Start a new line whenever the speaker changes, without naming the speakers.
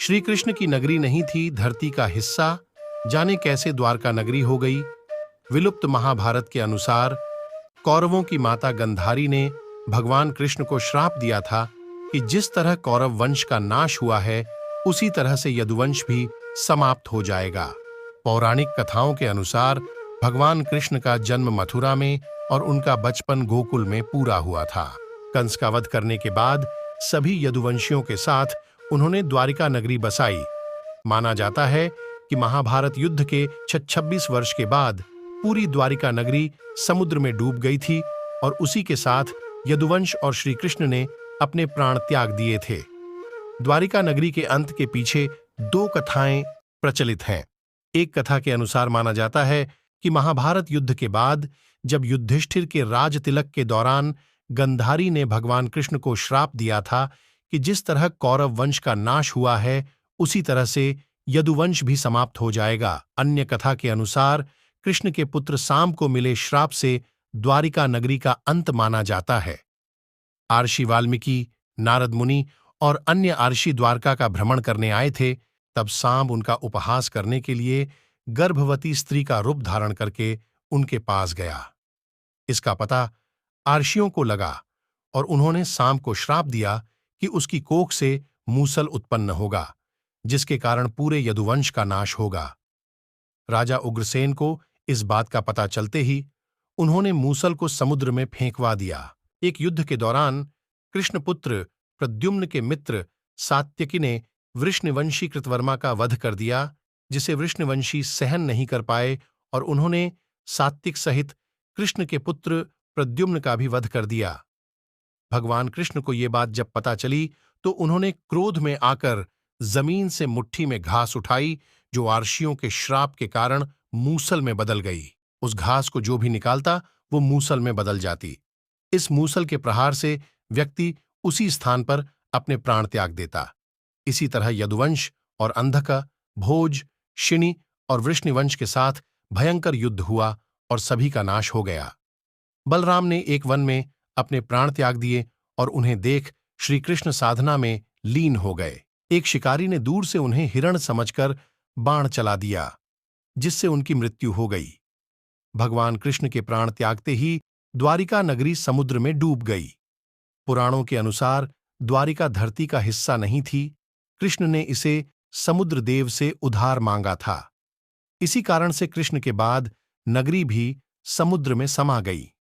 श्री कृष्ण की नगरी नहीं थी धरती का हिस्सा, जाने कैसे द्वारका नगरी हो गई। विलुप्त महाभारत के अनुसार कौरवों की माता गंधारी ने भगवान कृष्ण को श्राप दिया था कि जिस तरह कौरव वंश का नाश हुआ है, उसी तरह से यदुवंश भी समाप्त हो जाएगा। पौराणिक कथाओं के अनुसार भगवान कृष्ण का जन्म मथुरा में और उनका बचपन गोकुल में पूरा हुआ था। कंस का वध करने के बाद सभी यदुवंशियों के साथ उन्होंने द्वारिका नगरी बसाई। माना जाता है कि महाभारत युद्ध के 26 वर्ष के बाद पूरी द्वारिका नगरी समुद्र में डूब गई थी और उसी के साथ यदुवंश और श्री कृष्ण ने अपने प्राण त्याग दिए थे। द्वारिका नगरी के अंत के पीछे दो कथाएं प्रचलित हैं। एक कथा के अनुसार माना जाता है कि महाभारत युद्ध के बाद जब युधिष्ठिर के राज तिलक के दौरान गंधारी ने भगवान कृष्ण को श्राप दिया था कि जिस तरह कौरव वंश का नाश हुआ है, उसी तरह से यदुवंश भी समाप्त हो जाएगा। अन्य कथा के अनुसार कृष्ण के पुत्र साम को मिले श्राप से द्वारिका नगरी का अंत माना जाता है। आर्षि वाल्मीकि, नारद मुनि और अन्य आर्षि द्वारका का भ्रमण करने आए थे। तब साम उनका उपहास करने के लिए गर्भवती स्त्री का रूप धारण करके उनके पास गया। इसका पता आर्षियों को लगा और उन्होंने साम को श्राप दिया कि उसकी कोख से मूसल उत्पन्न होगा, जिसके कारण पूरे यदुवंश का नाश होगा। राजा उग्रसेन को इस बात का पता चलते ही उन्होंने मूसल को समुद्र में फेंकवा दिया। एक युद्ध के दौरान कृष्णपुत्र प्रद्युम्न के मित्र सात्यकी ने वृष्णिवंशी कृतवर्मा का वध कर दिया, जिसे वृष्णिवंशी सहन नहीं कर पाए और उन्होंने सात्विक सहित कृष्ण के पुत्र प्रद्युम्न का भी वध कर दिया। भगवान कृष्ण को ये बात जब पता चली तो उन्होंने क्रोध में आकर जमीन से मुट्ठी में घास उठाई, जो आर्षियों के श्राप के कारण मूसल में बदल गई। उस घास को जो भी निकालता वो मूसल में बदल जाती। इस मूसल के प्रहार से व्यक्ति उसी स्थान पर अपने प्राण त्याग देता। इसी तरह यदुवंश और अंधक, भोज, शिनि और वृष्णिवंश के साथ भयंकर युद्ध हुआ और सभी का नाश हो गया। बलराम ने एक वन में अपने प्राण त्याग दिए और उन्हें देख श्री कृष्ण साधना में लीन हो गए। एक शिकारी ने दूर से उन्हें हिरण समझकर बाण चला दिया, जिससे उनकी मृत्यु हो गई। भगवान कृष्ण के प्राण त्यागते ही द्वारिका नगरी समुद्र में डूब गई। पुराणों के अनुसार द्वारिका धरती का हिस्सा नहीं थी, कृष्ण ने इसे समुद्र देव से उधार मांगा था। इसी कारण से कृष्ण के बाद नगरी भी समुद्र में समा गई।